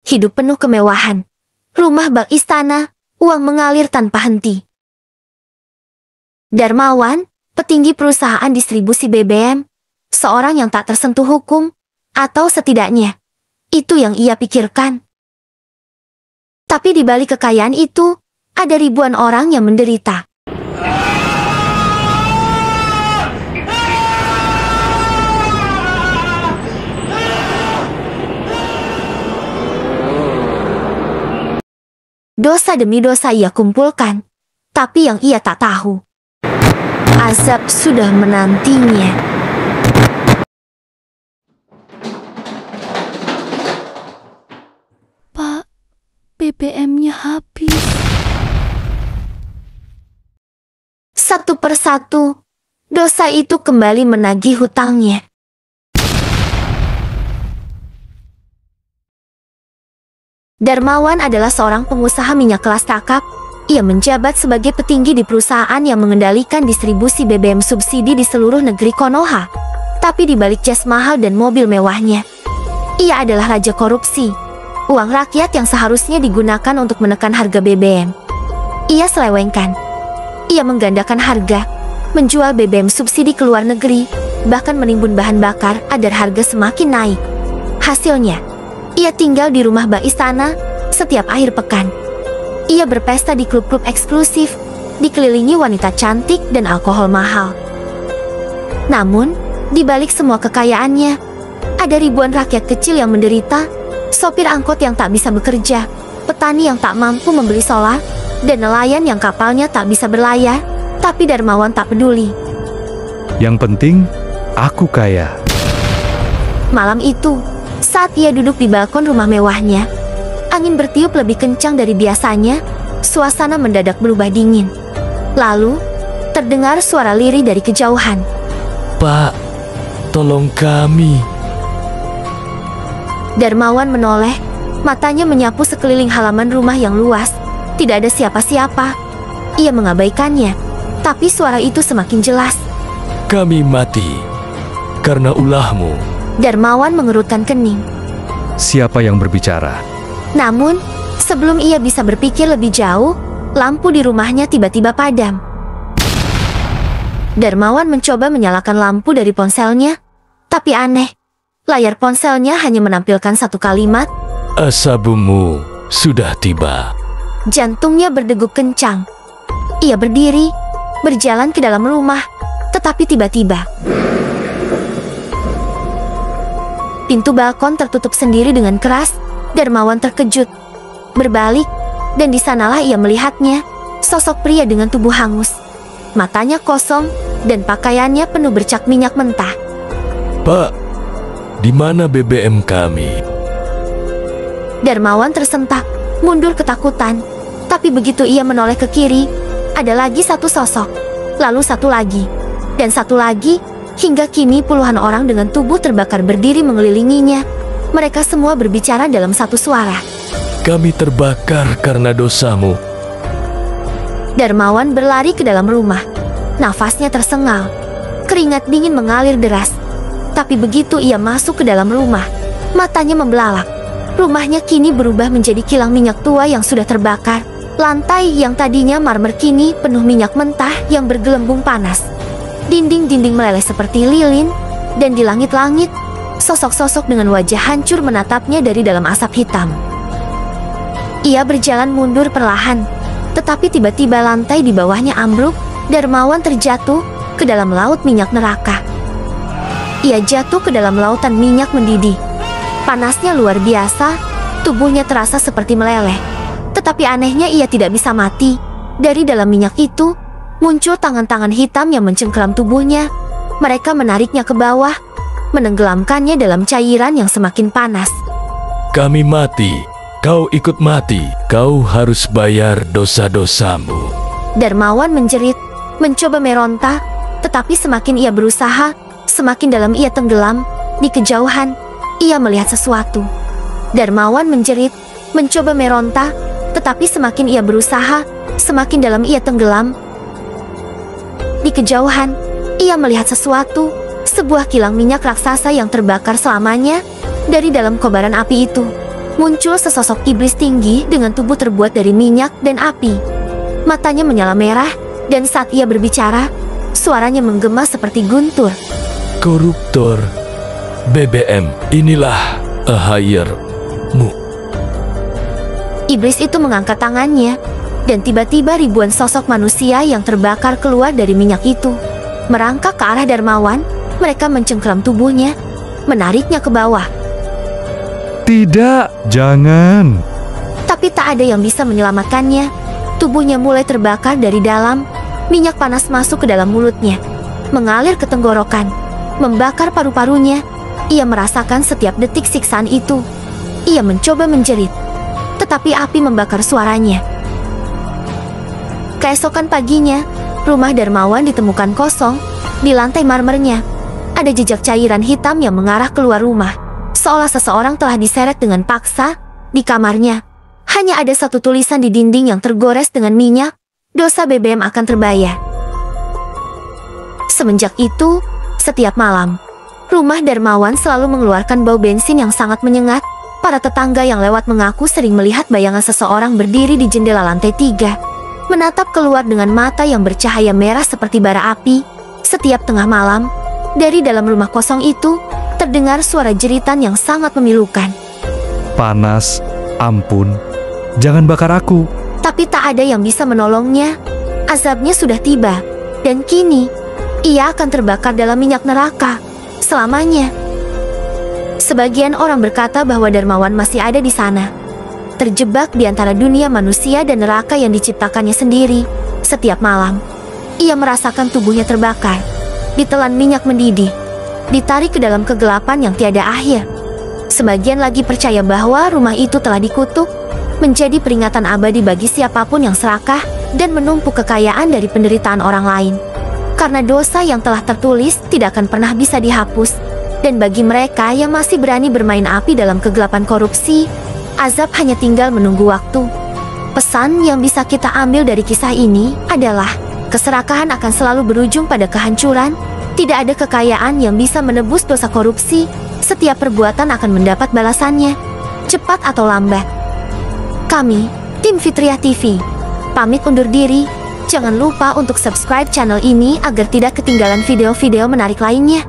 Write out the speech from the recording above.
hidup penuh kemewahan. Rumah bak istana, uang mengalir tanpa henti. Darmawan, petinggi perusahaan distribusi BBM, seorang yang tak tersentuh hukum, atau setidaknya, itu yang ia pikirkan. Tapi di balik kekayaan itu, ada ribuan orang yang menderita. Dosa demi dosa ia kumpulkan, tapi yang ia tak tahu, azab sudah menantinya. Pak, BBM-nya habis. Satu persatu, dosa itu kembali menagih hutangnya. Darmawan adalah seorang pengusaha minyak kelas kakap. Ia menjabat sebagai petinggi di perusahaan yang mengendalikan distribusi BBM subsidi di seluruh negeri Konoha. Tapi di balik jas mahal dan mobil mewahnya, ia adalah raja korupsi. Uang rakyat yang seharusnya digunakan untuk menekan harga BBM, ia selewengkan. Ia menggandakan harga, menjual BBM subsidi ke luar negeri, bahkan menimbun bahan bakar agar harga semakin naik. Hasilnya, ia tinggal di rumah bak istana setiap akhir pekan. Ia berpesta di klub-klub eksklusif, dikelilingi wanita cantik dan alkohol mahal. Namun, di balik semua kekayaannya, ada ribuan rakyat kecil yang menderita, sopir angkot yang tak bisa bekerja, petani yang tak mampu membeli solar, dan nelayan yang kapalnya tak bisa berlayar, tapi Darmawan tak peduli. Yang penting, aku kaya. Malam itu, saat ia duduk di balkon rumah mewahnya, angin bertiup lebih kencang dari biasanya, suasana mendadak berubah dingin. Lalu, terdengar suara lirih dari kejauhan. Pak, tolong kami. Darmawan menoleh, matanya menyapu sekeliling halaman rumah yang luas. Tidak ada siapa-siapa. Ia mengabaikannya, tapi suara itu semakin jelas. Kami mati karena ulahmu. Darmawan mengerutkan kening. Siapa yang berbicara? Namun, sebelum ia bisa berpikir lebih jauh, lampu di rumahnya tiba-tiba padam. Darmawan mencoba menyalakan lampu dari ponselnya, tapi aneh. Layar ponselnya hanya menampilkan satu kalimat. Asabumu sudah tiba. Jantungnya berdegup kencang. Ia berdiri, berjalan ke dalam rumah, tetapi tiba-tiba pintu balkon tertutup sendiri dengan keras. Darmawan terkejut, berbalik, dan di sanalah ia melihatnya, sosok pria dengan tubuh hangus. Matanya kosong, dan pakaiannya penuh bercak minyak mentah. Pak, di mana BBM kami? Darmawan tersentak, mundur ketakutan. Tapi begitu ia menoleh ke kiri, ada lagi satu sosok, lalu satu lagi, dan satu lagi, hingga kini puluhan orang dengan tubuh terbakar berdiri mengelilinginya. Mereka semua berbicara dalam satu suara. Kami terbakar karena dosamu. Darmawan berlari ke dalam rumah. Nafasnya tersengal. Keringat dingin mengalir deras. Tapi begitu ia masuk ke dalam rumah, matanya membelalak. Rumahnya kini berubah menjadi kilang minyak tua yang sudah terbakar. Lantai yang tadinya marmer kini penuh minyak mentah yang bergelembung panas. Dinding-dinding meleleh seperti lilin, dan di langit-langit, sosok-sosok dengan wajah hancur menatapnya dari dalam asap hitam. Ia berjalan mundur perlahan, tetapi tiba-tiba lantai di bawahnya ambruk. Darmawan terjatuh ke dalam laut minyak neraka. Ia jatuh ke dalam lautan minyak mendidih. Panasnya luar biasa, tubuhnya terasa seperti meleleh. Tetapi anehnya ia tidak bisa mati. Dari dalam minyak itu, muncul tangan-tangan hitam yang mencengkeram tubuhnya. Mereka menariknya ke bawah, menenggelamkannya dalam cairan yang semakin panas. Kami mati, kau ikut mati. Kau harus bayar dosa-dosamu. Darmawan menjerit, mencoba meronta, tetapi semakin ia berusaha, semakin dalam ia tenggelam. Di kejauhan, ia melihat sesuatu. Darmawan menjerit, mencoba meronta, tetapi semakin ia berusaha, semakin dalam ia tenggelam. Di kejauhan, ia melihat sesuatu, sebuah kilang minyak raksasa yang terbakar selamanya. Dari dalam kobaran api itu, muncul sesosok iblis tinggi dengan tubuh terbuat dari minyak dan api. Matanya menyala merah, dan saat ia berbicara, suaranya menggema seperti guntur. Koruptor BBM, inilah hire-mu. Iblis itu mengangkat tangannya, dan tiba-tiba ribuan sosok manusia yang terbakar keluar dari minyak itu. Merangkak ke arah Darmawan, mereka mencengkeram tubuhnya, menariknya ke bawah. Tidak, jangan. Tapi tak ada yang bisa menyelamatkannya. Tubuhnya mulai terbakar dari dalam, minyak panas masuk ke dalam mulutnya, mengalir ke tenggorokan, membakar paru-parunya. Ia merasakan setiap detik siksaan itu. Ia mencoba menjerit, tetapi api membakar suaranya. Keesokan paginya, rumah Darmawan ditemukan kosong. Di lantai marmernya, ada jejak cairan hitam yang mengarah keluar rumah. Seolah seseorang telah diseret dengan paksa. Di kamarnya, hanya ada satu tulisan di dinding yang tergores dengan minyak, dosa BBM akan terbayar. Semenjak itu, setiap malam, rumah Darmawan selalu mengeluarkan bau bensin yang sangat menyengat. Para tetangga yang lewat mengaku sering melihat bayangan seseorang berdiri di jendela lantai 3, menatap keluar dengan mata yang bercahaya merah seperti bara api. Setiap tengah malam, dari dalam rumah kosong itu, terdengar suara jeritan yang sangat memilukan. Panas, ampun, jangan bakar aku. Tapi tak ada yang bisa menolongnya. Azabnya sudah tiba, dan kini, ia akan terbakar dalam minyak neraka selamanya. Sebagian orang berkata bahwa Darmawan masih ada di sana, terjebak di antara dunia manusia dan neraka yang diciptakannya sendiri. Setiap malam, ia merasakan tubuhnya terbakar, ditelan minyak mendidih, ditarik ke dalam kegelapan yang tiada akhir. Sebagian lagi percaya bahwa rumah itu telah dikutuk, menjadi peringatan abadi bagi siapapun yang serakah dan menumpuk kekayaan dari penderitaan orang lain. Karena dosa yang telah tertulis tidak akan pernah bisa dihapus, dan bagi mereka yang masih berani bermain api dalam kegelapan korupsi, azab hanya tinggal menunggu waktu. Pesan yang bisa kita ambil dari kisah ini adalah, keserakahan akan selalu berujung pada kehancuran. Tidak ada kekayaan yang bisa menebus dosa korupsi. Setiap perbuatan akan mendapat balasannya, cepat atau lambat. Kami, tim Fitriah TV, pamit undur diri. Jangan lupa untuk subscribe channel ini agar tidak ketinggalan video-video menarik lainnya.